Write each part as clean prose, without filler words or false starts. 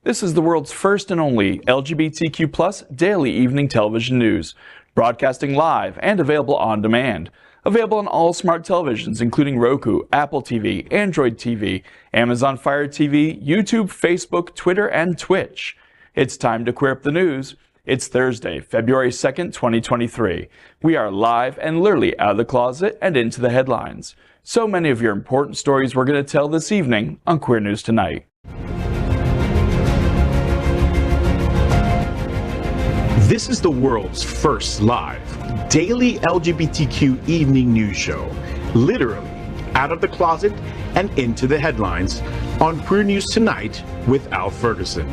This is the world's first and only LGBTQ+ daily evening television news, broadcasting live and available on demand. Available on all smart televisions, including Roku, Apple TV, Android TV, Amazon Fire TV, YouTube, Facebook, Twitter, and Twitch. It's time to queer up the news. It's Thursday, February 2nd, 2023. We are live and literally out of the closet and into the headlines. So many of your important stories we're going to tell this evening on Queer News Tonight. This is the world's first live daily LGBTQ evening news show, literally out of the closet and into the headlines on Queer News Tonight with Al Ferguson.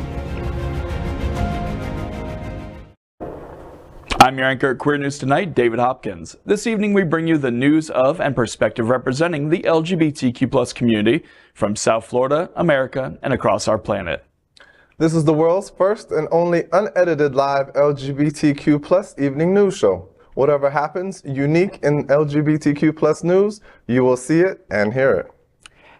I'm your anchor at Queer News Tonight, David Hopkins. This evening we bring you the news of and perspective representing the LGBTQ+ community from South Florida, America, and across our planet. This is the world's first and only unedited live LGBTQ+ evening news show. Whatever happens unique in LGBTQ+ news, you will see it and hear it.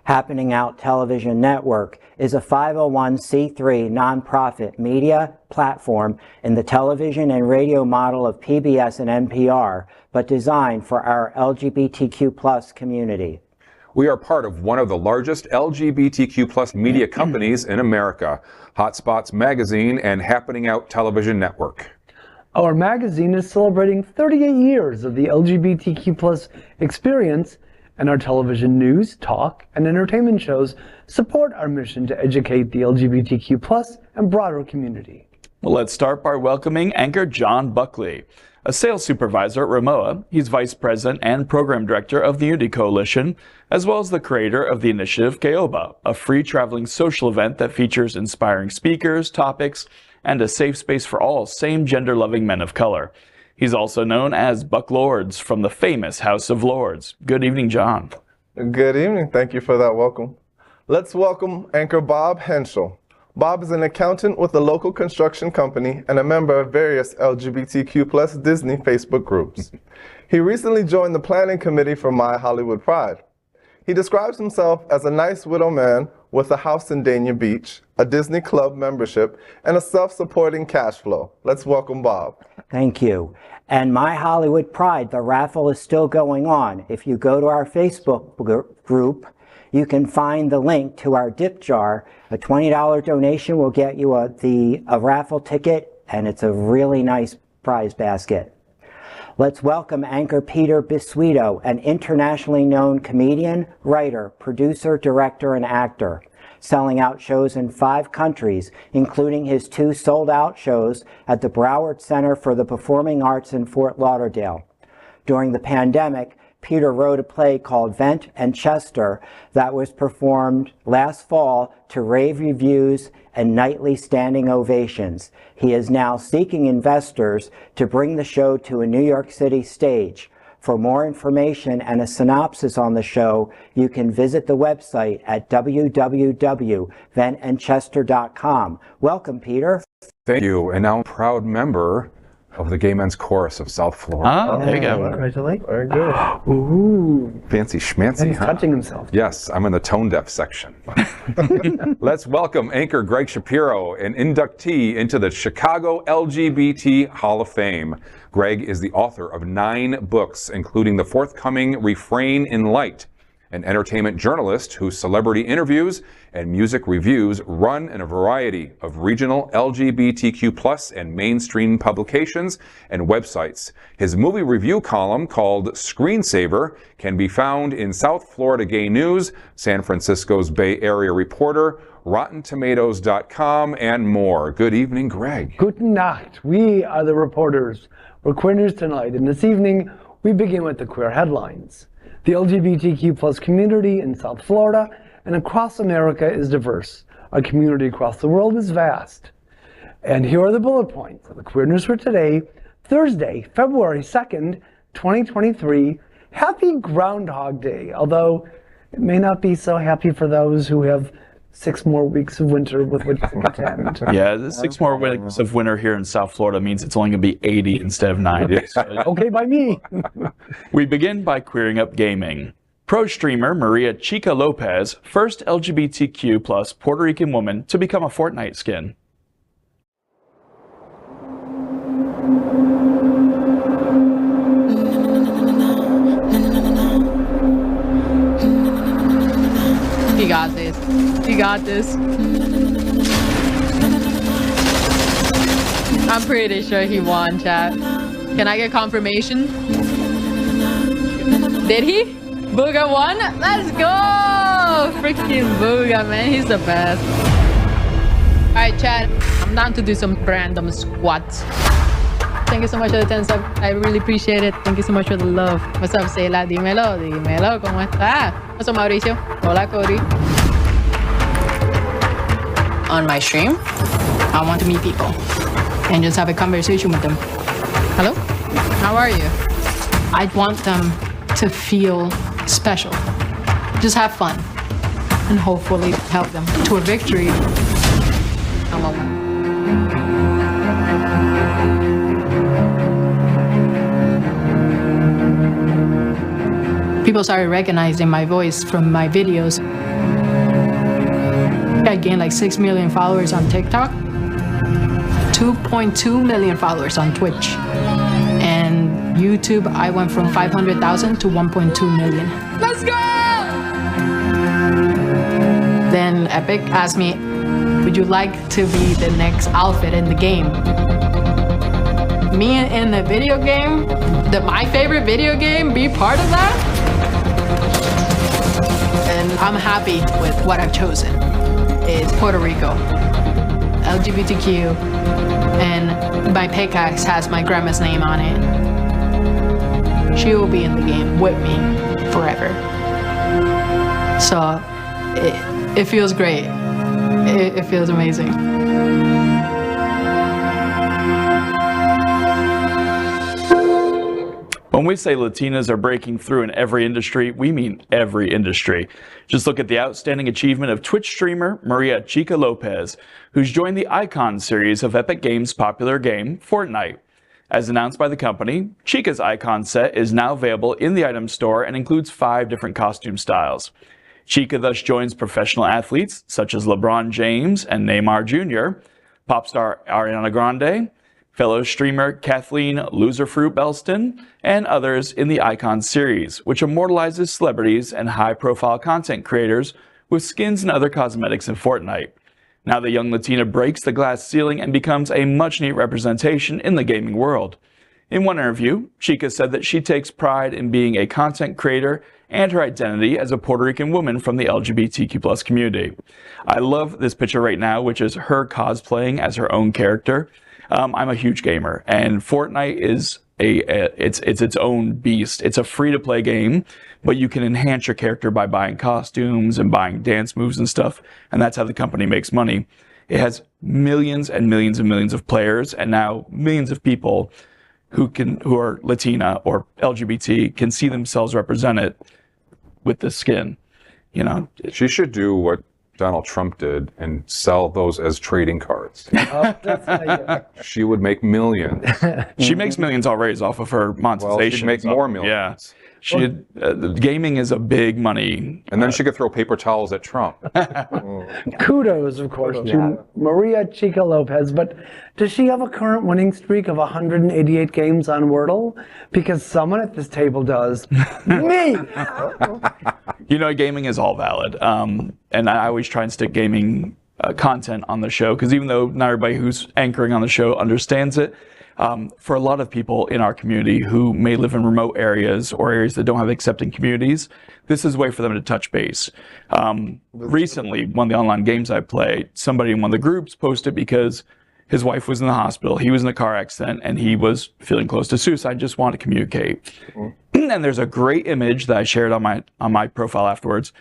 Happening Out Television Network is a 501c3 nonprofit media platform in the television and radio model of PBS and NPR, but designed for our LGBTQ+ community. We are part of one of the largest LGBTQ+ media companies in America, Hotspots Magazine and Happening Out Television Network. Our magazine is celebrating 38 years of the LGBTQ+ experience, and our television news, talk, and entertainment shows support our mission to educate the LGBTQ+ and broader community. Well, let's start by welcoming anchor John Buckley. A sales supervisor at Ramoa, he's vice president and program director of the Unity Coalition, as well as the creator of the initiative Keoba, a free traveling social event that features inspiring speakers, topics, and a safe space for all same-gender loving men of color. He's also known as Buck Lords from the famous House of Lords. Good evening, John. Good evening. Thank you for that welcome. Let's welcome anchor Bob Hentschel. Bob is an accountant with a local construction company and a member of various LGBTQ+ Disney Facebook groups. He recently joined the planning committee for My Hollywood Pride. He describes himself as a nice widow man with a house in Dania Beach, a Disney Club membership, and a self-supporting cash flow. Let's welcome Bob. Thank you. And My Hollywood Pride, the raffle is still going on. If you go to our Facebook group, you can find the link to our dip jar. A $20 donation will get you a raffle ticket, and it's a really nice prize basket. Let's welcome anchor Peter Bisuito, an internationally known comedian, writer, producer, director, and actor, selling out shows in 5 countries, including his 2 sold-out shows at the Broward Center for the Performing Arts in Fort Lauderdale. During the pandemic, Peter wrote a play called Vent and Chester that was performed last fall to rave reviews and nightly standing ovations. He is now seeking investors to bring the show to a New York City stage. For more information and a synopsis on the show, you can visit the website at www.ventandchester.com. Welcome, Peter. Thank you, and now I'm a proud member of the Gay Men's Chorus of South Florida. Oh, there you go. Congratulations. Very good. Ooh. Fancy schmancy, And he's huh? touching himself. Yes, I'm in the tone deaf section. Let's welcome anchor Gregg Shapiro, an inductee into the Chicago LGBT Hall of Fame. Gregg is the author of 9 books, including the forthcoming Refrain in Light, an entertainment journalist whose celebrity interviews and music reviews run in a variety of regional LGBTQ+ and mainstream publications and websites. His movie review column, called Screensaver, can be found in South Florida Gay News, San Francisco's Bay Area Reporter, RottenTomatoes.com, and more. Good evening, Gregg. Guten Nacht. We are the reporters for Queer News Tonight, and this evening we begin with the queer headlines. The LGBTQ+ community in South Florida and across America is diverse. Our community across the world is vast. And here are the bullet points of the Queer News for today, Thursday, February 2nd, 2023. Happy Groundhog Day, although it may not be so happy for those who have 6 more weeks of winter with which to contend. Yeah, the 6 more weeks of winter here in South Florida means it's only going to be 80 instead of 90. Okay, by me. We begin by queering up gaming. Pro streamer Maria Chica Lopez, first LGBTQ plus Puerto Rican woman to become a Fortnite skin. You got this. You got this. I'm pretty sure he won, chat. Can I get confirmation? Did he? Booga won? Let's go! Freaking Booga, man. He's the best. Alright, chat. I'm down to do some random squats. Thank you so much for the 10 subs. I really appreciate it. Thank you so much for the love. What's up, Sela? Dímelo, dímelo. ¿Cómo está? What's up, Mauricio? Hola, Cody. On my stream, I want to meet people and just have a conversation with them. Hello? How are you? I want them to feel special. Just have fun and hopefully help them to a victory. People started recognizing my voice from my videos. I gained like 6 million followers on TikTok, 2.2 million followers on Twitch, and YouTube I went from 500,000 to 1.2 million. Let's go! Then Epic asked me, would you like to be the next outfit in the game? Me in the video game, my favorite video game, be part of that? And I'm happy with what I've chosen. It's Puerto Rico, LGBTQ, and my pickaxe has my grandma's name on it. She will be in the game with me forever. So it feels great. It feels amazing. When we say Latinas are breaking through in every industry, we mean every industry. Just look at the outstanding achievement of Twitch streamer Maria Chica Lopez, who's joined the Icon series of Epic Games' popular game, Fortnite. As announced by the company, Chica's Icon set is now available in the item store and includes 5 different costume styles. Chica thus joins professional athletes such as LeBron James and Neymar Jr., pop star Ariana Grande, fellow streamer Kathleen Loserfruit Belston, and others in the Icon series, which immortalizes celebrities and high-profile content creators with skins and other cosmetics in Fortnite. Now the young Latina breaks the glass ceiling and becomes a much-needed representation in the gaming world. In one interview, Chica said that she takes pride in being a content creator and her identity as a Puerto Rican woman from the LGBTQ+ community. I love this picture right now, which is her cosplaying as her own character. I'm a huge gamer, and Fortnite is it's its own beast. It's a free-to-play game, but you can enhance your character by buying costumes and buying dance moves and stuff, and that's how the company makes money. It has millions and millions and millions of players, and now millions of people who are Latina or LGBT can see themselves represented with this skin. You know, She should do what Donald Trump did and sell those as trading cards. She would make millions. she makes millions already off of her monetization. Well, she'd make more millions. Yeah. Gaming is a big money. And then she could throw paper towels at Trump. Kudos, of course, to Maria Chica Lopez. But does she have a current winning streak of 188 games on Wordle? Because someone at this table does. Me! You know, gaming is all valid. And I always try and stick gaming content on the show, because even though not everybody who's anchoring on the show understands it, for a lot of people in our community who may live in remote areas or areas that don't have accepting communities, this is a way for them to touch base. Recently, one of the online games I played, somebody in one of the groups posted because his wife was in the hospital, he was in a car accident, and he was feeling close to suicide, just wanted to communicate. And there's a great image that I shared on my profile afterwards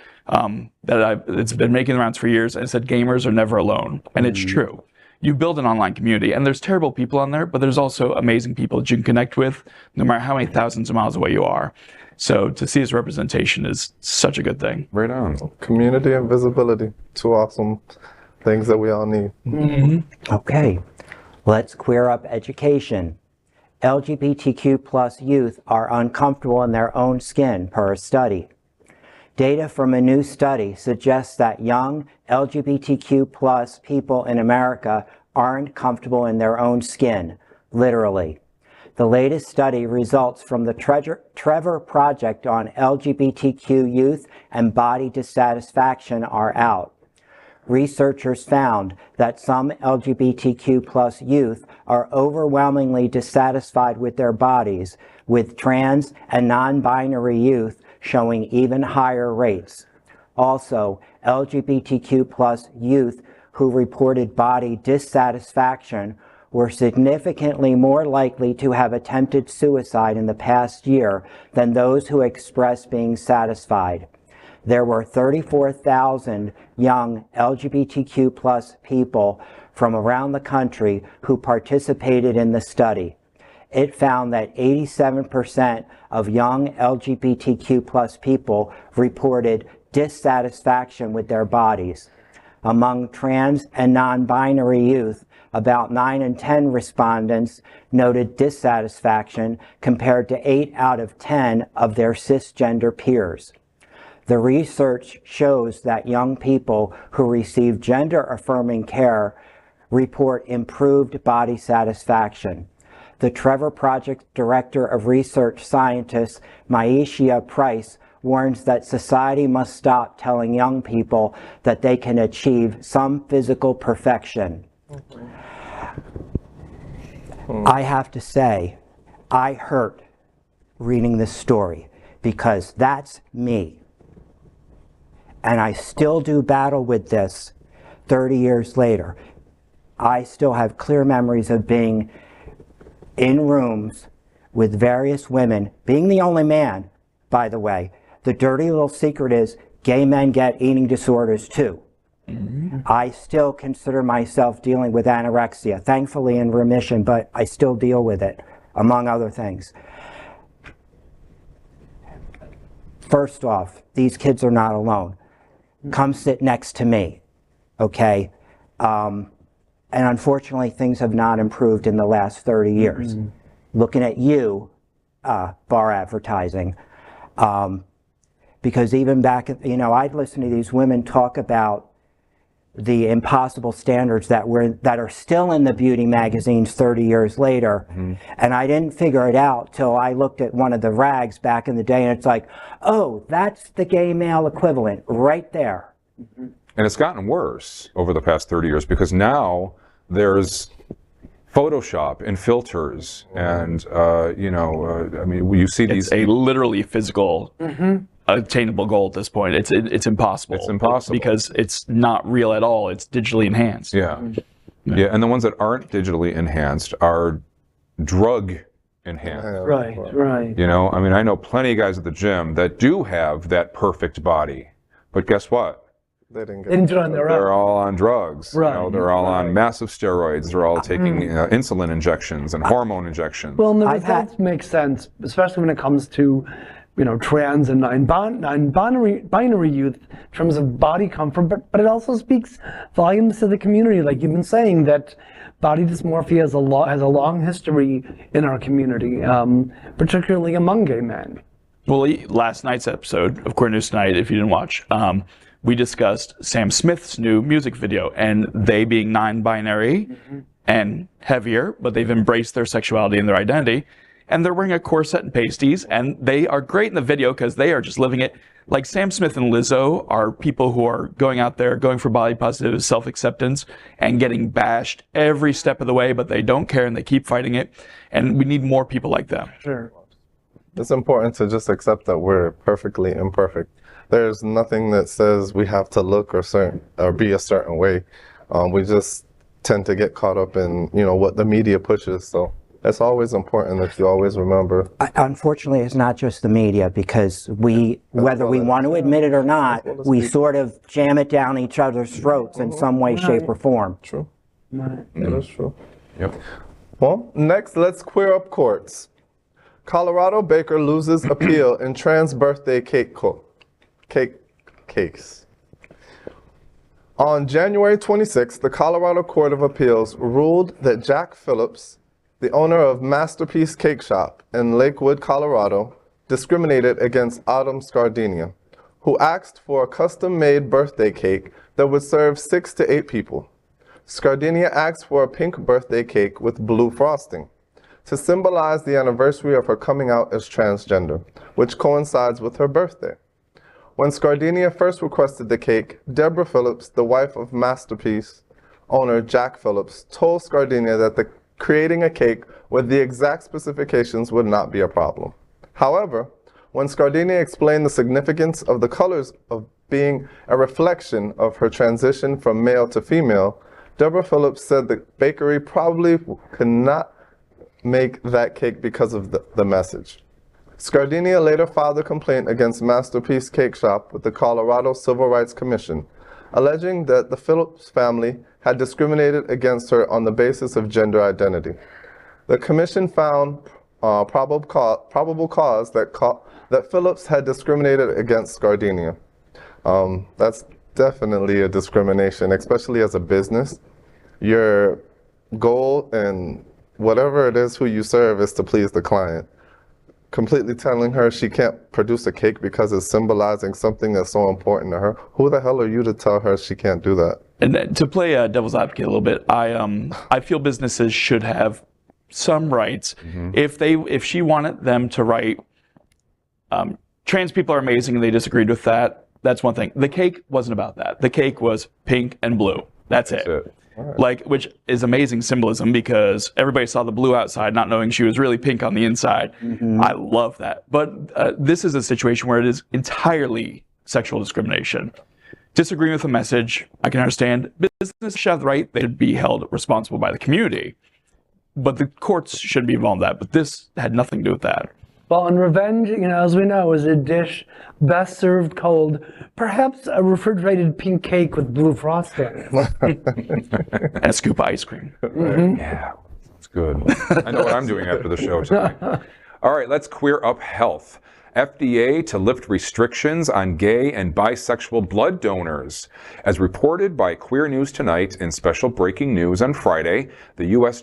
it's been making the rounds for years, and it said gamers are never alone, and it's true. You build an online community, and there's terrible people on there, but there's also amazing people that you can connect with, no matter how many thousands of miles away you are. So to see this representation is such a good thing. Right on. Community and visibility, 2 awesome things that we all need. Okay, let's queer up education. LGBTQ+ youth are uncomfortable in their own skin, per a study. Data from a new study suggests that young LGBTQ plus people in America aren't comfortable in their own skin, literally. The latest study results from the Trevor Project on LGBTQ youth and body dissatisfaction are out. Researchers found that some LGBTQ plus youth are overwhelmingly dissatisfied with their bodies, with trans and non-binary youth showing even higher rates. Also, LGBTQ plus youth who reported body dissatisfaction were significantly more likely to have attempted suicide in the past year than those who expressed being satisfied. There were 34,000 young LGBTQ plus people from around the country who participated in the study. It found that 87% of young LGBTQ plus people reported dissatisfaction with their bodies. Among trans and non-binary youth, about 9 in 10 respondents noted dissatisfaction compared to 8 out of 10 of their cisgender peers. The research shows that young people who receive gender-affirming care report improved body satisfaction. The Trevor Project Director of Research Scientists, Maisha Price, warns that society must stop telling young people that they can achieve some physical perfection. I have to say, I hurt reading this story because that's me. And I still do battle with this 30 years later. I still have clear memories of being in rooms with various women, being the only man, by the way. The dirty little secret is gay men get eating disorders too. Mm-hmm. I still consider myself dealing with anorexia, thankfully in remission, but I still deal with it, among other things. First off, these kids are not alone. Come sit next to me, okay? And unfortunately, things have not improved in the last 30 years. Mm-hmm. Looking at you, bar advertising, because even back, I'd listen to these women talk about the impossible standards that are still in the beauty magazines 30 years later, mm-hmm. and I didn't figure it out till I looked at one of the rags back in the day, and it's like, oh, that's the gay male equivalent right there. Mm-hmm. And it's gotten worse over the past 30 years because now there's Photoshop and filters, and I mean, you see these. It's a literally physical. Mm-hmm. Attainable goal at this point. It's impossible. It's impossible because it's not real at all. It's digitally enhanced. Yeah. And the ones that aren't digitally enhanced are drug enhanced. Right. I mean, I know plenty of guys at the gym that do have that perfect body, but guess what? They didn't do it on their own. They're all on drugs. Right. They're all on massive steroids. They're all taking insulin injections and hormone injections. Well, and the results make sense, especially when it comes to trans and non-binary youth in terms of body comfort, but it also speaks volumes to the community, like you've been saying, that body dysmorphia has a long history in our community, particularly among gay men. Well, last night's episode of Queer News Tonight, if you didn't watch, we discussed Sam Smith's new music video, and they being non-binary mm-hmm. and heavier, but they've embraced their sexuality and their identity. And they're wearing a corset and pasties, and they are great in the video because they are just living it. Like Sam Smith and Lizzo are people who are going out there, going for body positive self-acceptance and getting bashed every step of the way, but they don't care and they keep fighting it. And we need more people like them. Sure. It's important to just accept that we're perfectly imperfect. There's nothing that says we have to look or be a certain way. We just tend to get caught up in, what the media pushes. So it's always important that you always remember. Unfortunately, it's not just the media, because whether we want to admit it or not, we sort of jam it down each other's throats in some way, shape, or form. True. That is true. Yep. Well, next, let's queer up courts. Colorado baker loses appeal in trans birthday cakes. On January 26th, the Colorado Court of Appeals ruled that Jack Phillips, the owner of Masterpiece Cake Shop in Lakewood, Colorado, discriminated against Autumn Scardenia, who asked for a custom-made birthday cake that would serve 6 to 8 people. Scardinia asked for a pink birthday cake with blue frosting to symbolize the anniversary of her coming out as transgender, which coincides with her birthday. When Scardinia first requested the cake, Deborah Phillips, the wife of Masterpiece owner Jack Phillips, told Scardinia that creating a cake with the exact specifications would not be a problem. However, when Scardinia explained the significance of the colors of being a reflection of her transition from male to female, Deborah Phillips said the bakery probably could not make that cake because of the message. Scardinia later filed a complaint against Masterpiece Cake Shop with the Colorado Civil Rights Commission, alleging that the Phillips family had discriminated against her on the basis of gender identity. The commission found probable cause that Phillips had discriminated against Scardinia. That's definitely a discrimination, especially as a business. Your goal and whatever it is who you serve is to please the client. Completely telling her she can't produce a cake because it's symbolizing something that's so important to her. Who the hell are you to tell her she can't do that? And to play devil's advocate a little bit, I feel businesses should have some rights. If she wanted them to write, trans people are amazing and they disagreed with that, that's one thing. The cake wasn't about that. The cake was pink and blue. That's it. Right. Like, which is amazing symbolism because everybody saw the blue outside, not knowing she was really pink on the inside. I love that. But this is a situation where it is entirely sexual discrimination. Disagreeing with the message, I can understand. Businesses should have the right; they should be held responsible by the community. But the courts shouldn't be involved in that. But this had nothing to do with that. Well, and revenge, as we know, is a dish best served cold. Perhaps a refrigerated pink cake with blue frosting. And a scoop of ice cream. Yeah, it's good. I know what I'm doing after the show tonight. All right, let's queer up health. FDA to lift restrictions on gay and bisexual blood donors. As reported by Queer News Tonight in special breaking news on Friday, the U.S.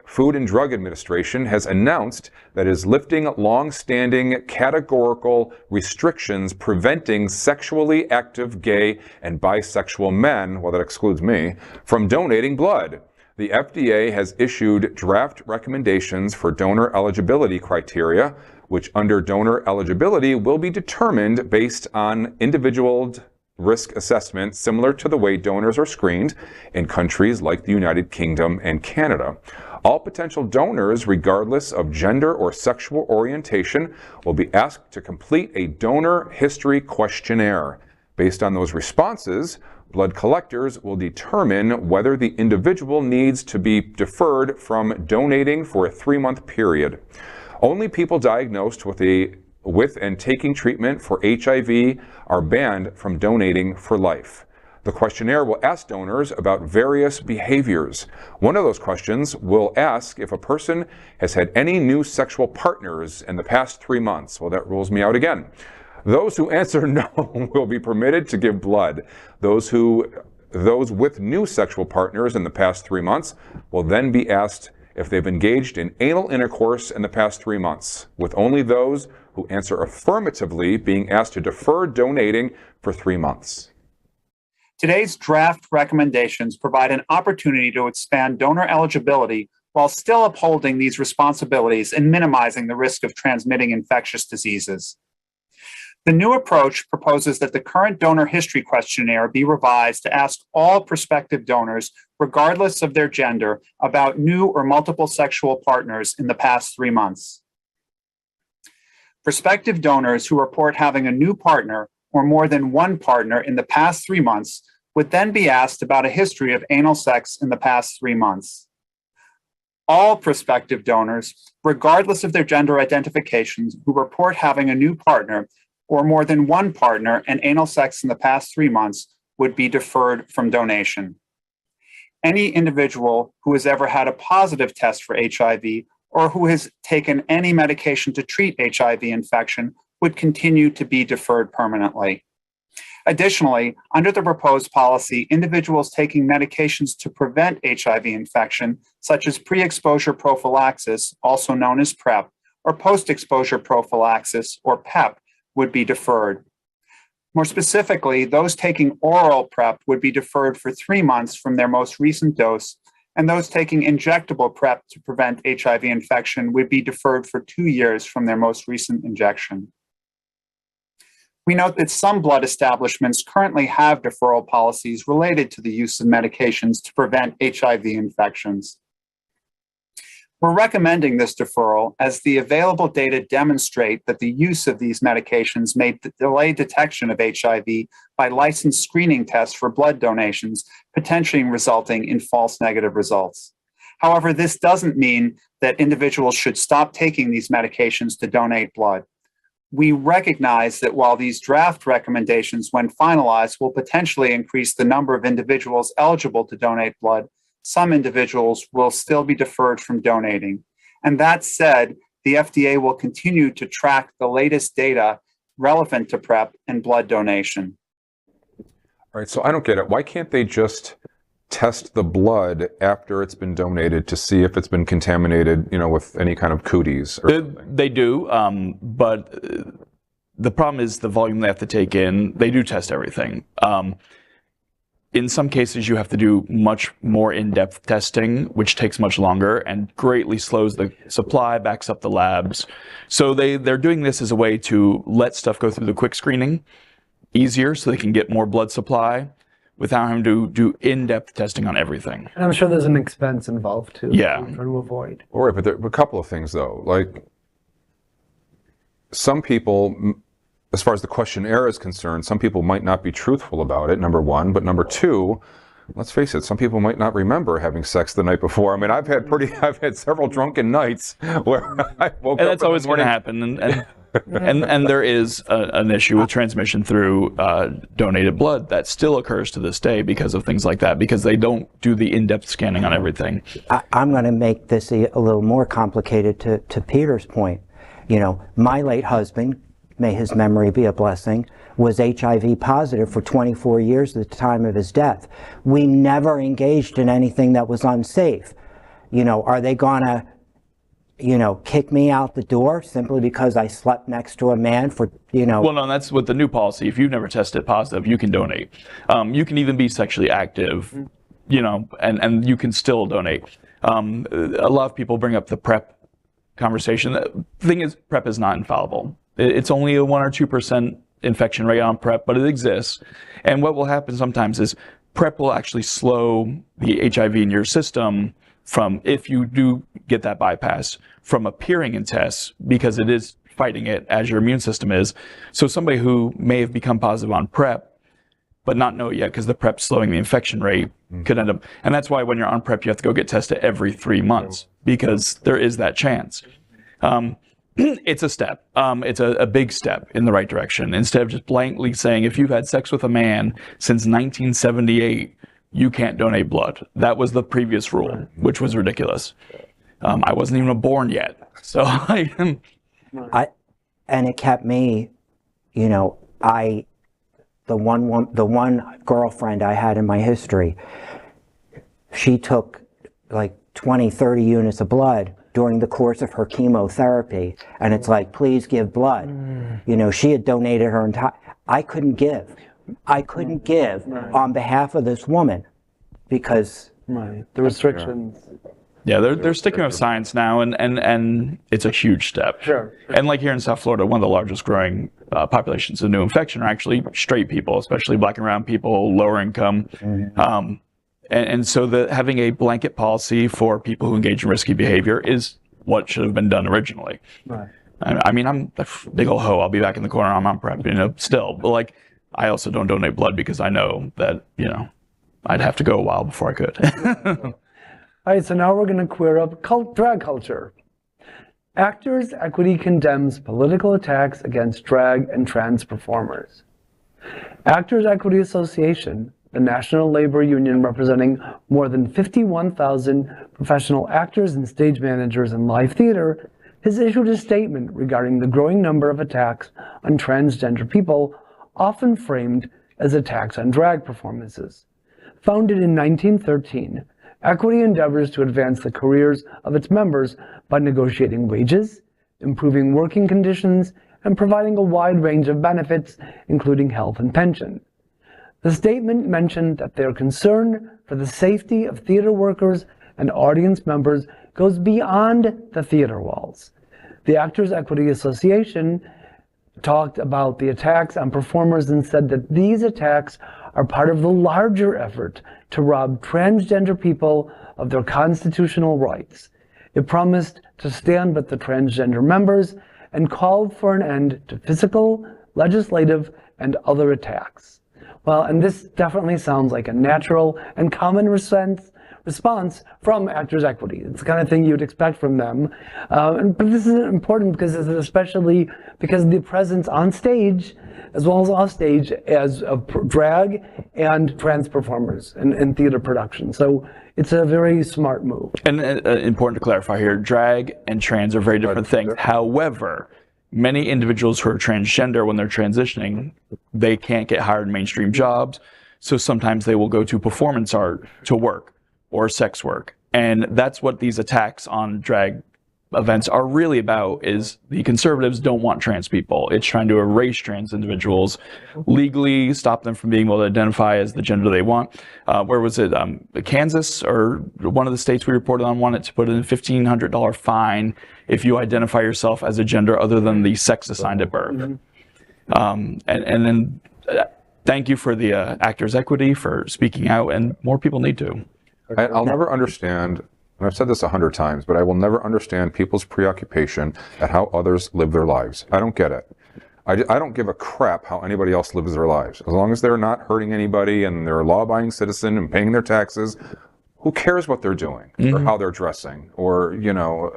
Food and Drug Administration has announced that it is lifting long-standing categorical restrictions preventing sexually active gay and bisexual men, well, that excludes me, from donating blood. The FDA has issued draft recommendations for donor eligibility criteria, which under donor eligibility will be determined based on individual risk assessment similar to the way donors are screened in countries like the United Kingdom and Canada. All potential donors, regardless of gender or sexual orientation, will be asked to complete a donor history questionnaire. Based on those responses, blood collectors will determine whether the individual needs to be deferred from donating for a 3-month period. Only people diagnosed with and taking treatment for HIV are banned from donating for life. The questionnaire will ask donors about various behaviors. One of those questions will ask if a person has had any new sexual partners in the past 3 months. Well, that rules me out again. Those who answer no will be permitted to give blood. Those with new sexual partners in the past 3 months will then be asked if they've engaged in anal intercourse in the past 3 months, with only those who answer affirmatively being asked to defer donating for 3 months. Today's draft recommendations provide an opportunity to expand donor eligibility while still upholding these responsibilities and minimizing the risk of transmitting infectious diseases. The new approach proposes that the current donor history questionnaire be revised to ask all prospective donors, regardless of their gender, about new or multiple sexual partners in the past 3 months. Prospective donors who report having a new partner or more than one partner in the past 3 months would then be asked about a history of anal sex in the past 3 months. All prospective donors, regardless of their gender identifications, who report having a new partner or more than one partner and anal sex in the past 3 months would be deferred from donation. Any individual who has ever had a positive test for HIV or who has taken any medication to treat HIV infection would continue to be deferred permanently. Additionally, under the proposed policy, individuals taking medications to prevent HIV infection, such as pre-exposure prophylaxis, also known as PrEP, or post-exposure prophylaxis, or PEP, would be deferred. More specifically, those taking oral PrEP would be deferred for 3 months from their most recent dose, and those taking injectable PrEP to prevent HIV infection would be deferred for 2 years from their most recent injection. We note that some blood establishments currently have deferral policies related to the use of medications to prevent HIV infections. We're recommending this deferral as the available data demonstrate that the use of these medications may delay detection of HIV by licensed screening tests for blood donations, potentially resulting in false negative results. However, this doesn't mean that individuals should stop taking these medications to donate blood. We recognize that while these draft recommendations, when finalized, will potentially increase the number of individuals eligible to donate blood, some individuals will still be deferred from donating. And that said, the FDA will continue to track the latest data relevant to PrEP and blood donation. All right, so I don't get it. Why can't they just test the blood after it's been donated to see if it's been contaminated, with any kind of cooties? They do, but the problem is the volume they have to take in. They do test everything. In some cases, you have to do much more in-depth testing, which takes much longer and greatly slows the supply, backs up the labs. So they're doing this as a way to let stuff go through the quick screening easier so they can get more blood supply without having to do in-depth testing on everything. And I'm sure there's an expense involved too. Yeah. Trying to avoid. All right, but there are a couple of things though. Like some people, as far as the questionnaire is concerned, some people might not be truthful about it, number one. But number two, let's face it, some people might not remember having sex the night before. I mean, I've had several drunken nights where I woke up. And that's always going to happen. And there is an issue with transmission through donated blood that still occurs to this day because of things like that, because they don't do the in-depth scanning on everything. I'm going to make this a little more complicated to Peter's point. My late husband, may his memory be a blessing, was HIV positive for 24 years at the time of his death. We never engaged in anything that was unsafe. Are they gonna, kick me out the door simply because I slept next to a man for, Well, no, that's with the new policy. If you've never tested positive, you can donate. You can even be sexually active, and you can still donate. A lot of people bring up the PrEP conversation. The thing is, PrEP is not infallible. It's only a 1 or 2% infection rate on PrEP, but it exists. And what will happen sometimes is PrEP will actually slow the HIV in your system from, if you do get that bypass, from appearing in tests, because it is fighting it as your immune system is. So somebody who may have become positive on PrEP, but not know it yet because the PrEP's slowing the infection rate, could end up, and that's why when you're on PrEP, you have to go get tested every 3 months, because there is that chance. It's a step. It's a big step in the right direction. Instead of just blankly saying, if you've had sex with a man since 1978, you can't donate blood. That was the previous rule, which was ridiculous. I wasn't even born yet. So and it kept me, the one girlfriend I had in my history, she took like 20, 30 units of blood during the course of her chemotherapy. And it's like, please give blood. She had donated her entire, I couldn't give on behalf of this woman because the restrictions. Yeah, they're sticking with science now, and it's a huge step. Sure. And like here in South Florida, one of the largest growing populations of new infection are actually straight people, especially black and brown people, lower income. And so having a blanket policy for people who engage in risky behavior is what should have been done originally. Right. I mean, I'm a big old hoe. I'll be back in the corner. I'm on PrEP, still. But I also don't donate blood because I know that, I'd have to go a while before I could. All right, so now we're going to queer up drag culture. Actors Equity condemns political attacks against drag and trans performers. Actors Equity Association, the national labor union representing more than 51,000 professional actors and stage managers in live theater, has issued a statement regarding the growing number of attacks on transgender people, often framed as attacks on drag performances. Founded in 1913, Equity endeavors to advance the careers of its members by negotiating wages, improving working conditions, and providing a wide range of benefits, including health and pension. The statement mentioned that their concern for the safety of theater workers and audience members goes beyond the theater walls. The Actors Equity Association talked about the attacks on performers and said that these attacks are part of the larger effort to rob transgender people of their constitutional rights. It promised to stand with the transgender members and called for an end to physical, legislative, and other attacks. Well, and this definitely sounds like a natural and common response from Actors Equity. It's the kind of thing you'd expect from them. But this is important because it's especially because of the presence on stage as well as off stage as of drag and trans performers in theater production. So it's a very smart move. And important to clarify here, drag and trans are very different things. However, many individuals who are transgender, when they're transitioning, they can't get hired in mainstream jobs. So sometimes they will go to performance art to work or sex work. And that's what these attacks on drag events are really about, is the conservatives don't want trans people. It's trying to erase trans individuals, legally stop them from being able to identify as the gender they want. Where was it? Kansas, or one of the states we reported on, wanted to put in a $1,500 fine if you identify yourself as a gender other than the sex assigned at birth. And then thank you for the Actors Equity for speaking out, and more people need to. I'll never understand, and I've said this 100 times, but I will never understand people's preoccupation at how others live their lives. I don't get it. I don't give a crap how anybody else lives their lives. As long as they're not hurting anybody and they're a law-abiding citizen and paying their taxes, who cares what they're doing or how they're dressing or, you know,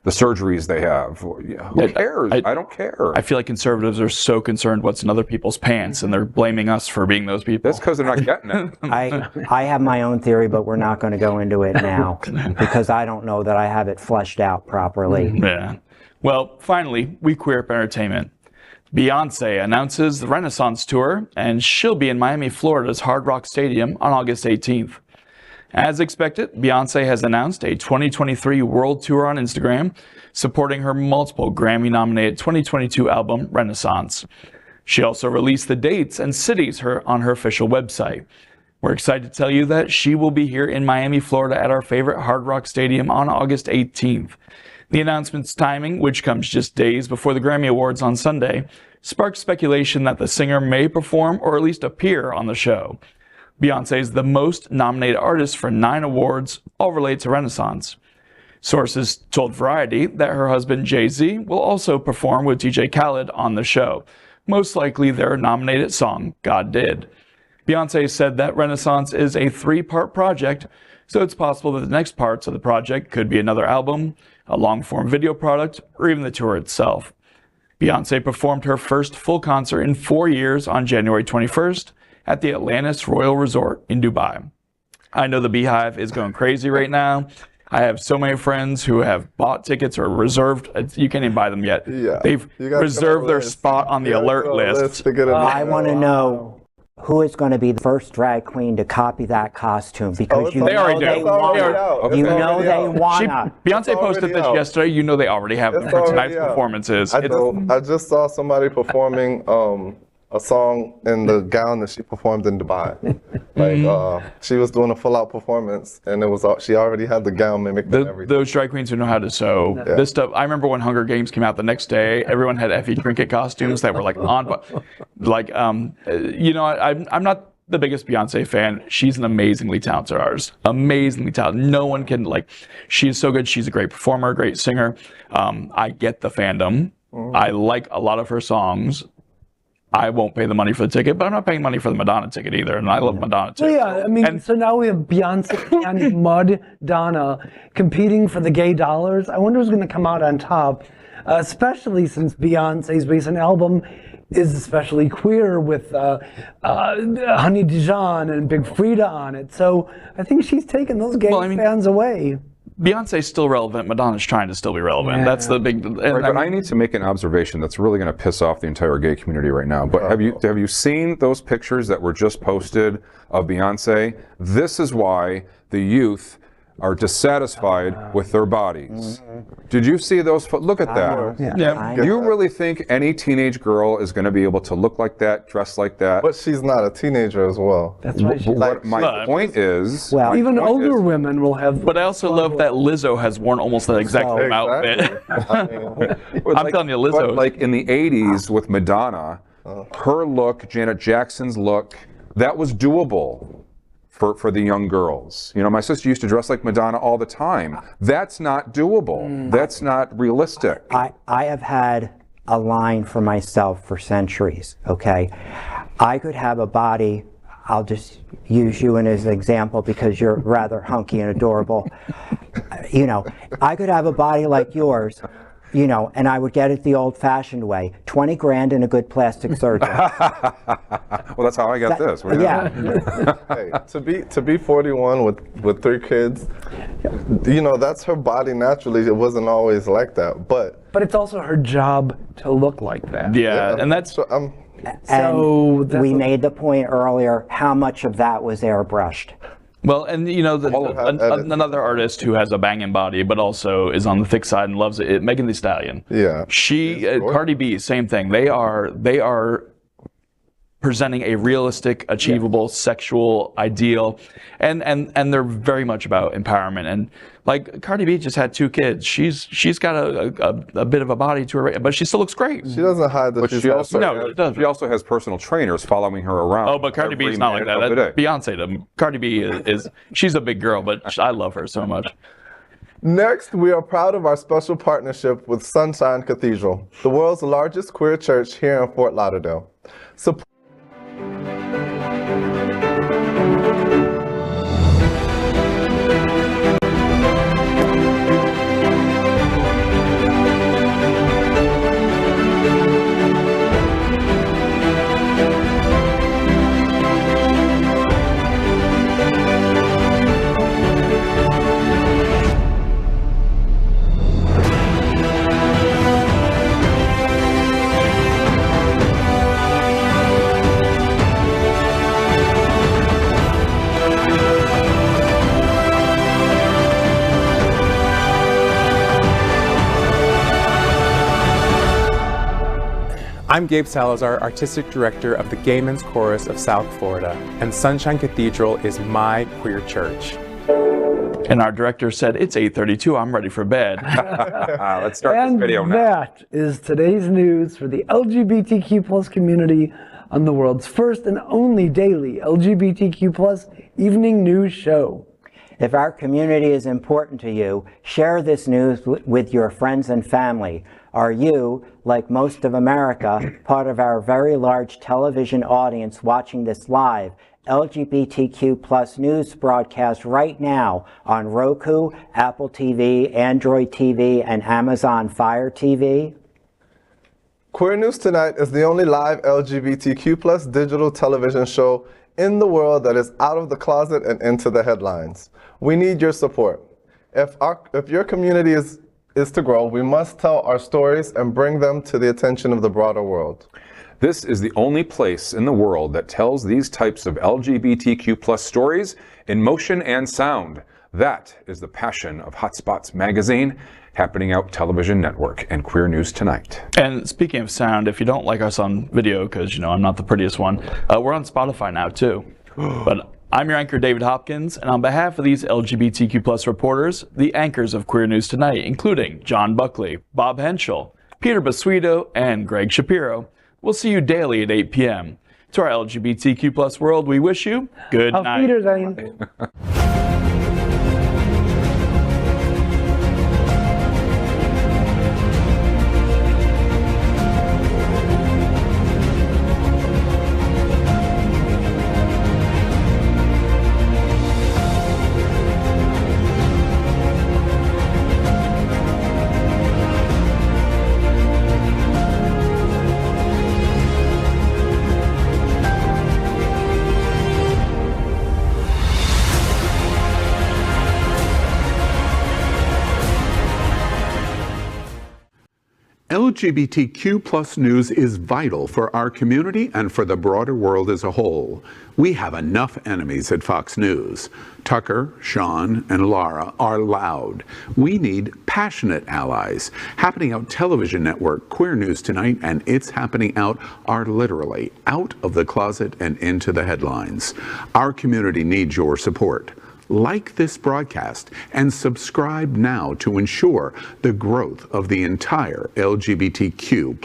the surgeries they have. Who cares? I don't care. I feel like conservatives are so concerned what's in other people's pants, and they're blaming us for being those people. That's because they're not getting it. I have my own theory, but we're not going to go into it now because I don't know that I have it fleshed out properly. Yeah. Well, finally, we queer up entertainment. Beyonce announces the Renaissance Tour, and she'll be in Miami, Florida's Hard Rock Stadium on August 18th. As expected, Beyonce has announced a 2023 world tour on Instagram, supporting her multiple Grammy-nominated 2022 album, Renaissance. She also released the dates and cities on her official website. We're excited to tell you that she will be here in Miami, Florida at our favorite Hard Rock Stadium on August 18th. The announcement's timing, which comes just days before the Grammy Awards on Sunday, sparked speculation that the singer may perform or at least appear on the show. Beyoncé is the most nominated artist for 9 awards, all related to Renaissance. Sources told Variety that her husband Jay-Z will also perform with DJ Khaled on the show, most likely their nominated song, God Did. Beyoncé said that Renaissance is a 3-part project, so it's possible that the next parts of the project could be another album, a long-form video product, or even the tour itself. Beyoncé performed her first full concert in 4 years on January 21st, at the Atlantis Royal Resort in Dubai. I know the Beehive is going crazy right now. I have so many friends who have bought tickets or reserved. You can't even buy them yet. Yeah. They've reserved their spot on the alert list. I want to know who is going to be the first drag queen to copy that costume, because they already do. They wanna. Beyonce posted this yesterday. You know they already have them for tonight's performances. I just saw somebody performing a song in the gown that she performed in Dubai. She was doing a full-out performance, and it was she already had the gown mimicked and everything. Those drag queens who know how to sew this stuff. I remember when Hunger Games came out the next day, everyone had Effie Trinket costumes that were I'm not the biggest Beyonce fan. She's an amazingly talented artist. Amazingly talented. No one can, she's so good. She's a great performer, great singer. I get the fandom. I like a lot of her songs. I won't pay the money for the ticket, but I'm not paying money for the Madonna ticket either, and I love Madonna too. Well, yeah, I mean, so now we have Beyonce and Madonna competing for the gay dollars. I wonder who's going to come out on top, especially since Beyonce's recent album is especially queer with Honey Dijon and Big Frida on it. So I think she's taken those gay fans away. Beyonce's still relevant. Madonna's trying to still be relevant. Yeah. That's the big. But I need to make an observation that's really going to piss off the entire gay community right now. But have you seen those pictures that were just posted of Beyonce? This is why the youth are dissatisfied with their bodies. Did you see those? Look at that. Yeah. Do you really think any teenage girl is going to be able to look like that, dress like that? But she's not a teenager as well. That's right. My point is, Well, Even older women will have. But I also love that Lizzo has worn almost that exact same outfit. I'm telling you, Lizzo. But like in the 80s with Madonna, her look, Janet Jackson's look, that was doable for the young girls. You know, my sister used to dress like Madonna all the time. That's not doable. That's not realistic. I have had a line for myself for centuries, okay? I could have a body, I'll just use you as an example because you're rather hunky and adorable. You know, I could have a body like yours, you know, and I would get it the old-fashioned way, 20 grand and a good plastic surgeon. Well, that's how I got this. What do you know? Hey, to be 41 with 3 kids, you know, that's her body naturally. It wasn't always like that, but it's also her job to look like that. Yeah, and that's so And that's we made the point earlier, how much of that was airbrushed? well, and you know, another artist who has a banging body, but also is on the thick side and loves it, Megan Thee Stallion. Yeah. Cardi B, same thing. They are presenting a realistic, achievable sexual ideal, and they're very much about empowerment. And like Cardi B just had 2 kids. She's got a bit of a body to her, but she still looks great. she doesn't hide that But she's she also, No, it doesn't. she also has personal trainers following her around. Oh, but Cardi B is not like that. every That's day. Beyonce. Cardi B she's a big girl, but I love her so much. Next, we are proud of our special partnership with Sunshine Cathedral, the world's largest queer church here in Fort Lauderdale. I'm Gabe Salazar, Artistic Director of the Gay Men's Chorus of South Florida, and Sunshine Cathedral is my queer church. And our director said, it's 8:32, I'm ready for bed. Let's start this video now. That is today's news for the LGBTQ plus community on the world's first and only daily LGBTQ plus evening news show. If our community is important to you, share this news with your friends and family. Are you, like most of America, part of our very large television audience watching this live LGBTQ plus news broadcast right now on Roku, Apple TV, Android TV, and Amazon Fire TV? Queer News Tonight is the only live LGBTQ plus digital television show in the world that is out of the closet and into the headlines. We need your support. If your community is to grow, we must tell our stories and bring them to the attention of the broader world. This is the only place in the world that tells these types of LGBTQ plus stories in motion and sound. That is the passion of Hotspots Magazine, Happening Out Television Network, and Queer News Tonight. And speaking of sound, if you don't like us on video, because, you know, I'm not the prettiest one, we're on Spotify now, too. But I'm your anchor, David Hopkins, and on behalf of these LGBTQ plus reporters, the anchors of Queer News Tonight, including John Buckley, Bob Hentschel, Peter Bisuito, and Gregg Shapiro, we'll see you daily at 8 p.m. To our LGBTQ plus world, we wish you good Auf night. Wiedersehen. LGBTQ plus news is vital for our community and for the broader world as a whole. We have enough enemies at Fox News. Tucker, Sean, and Laura are loud. We need passionate allies. Happening Out Television Network, Queer News Tonight, and It's Happening Out are literally out of the closet and into the headlines. Our community needs your support. Like this broadcast and subscribe now to ensure the growth of the entire LGBTQ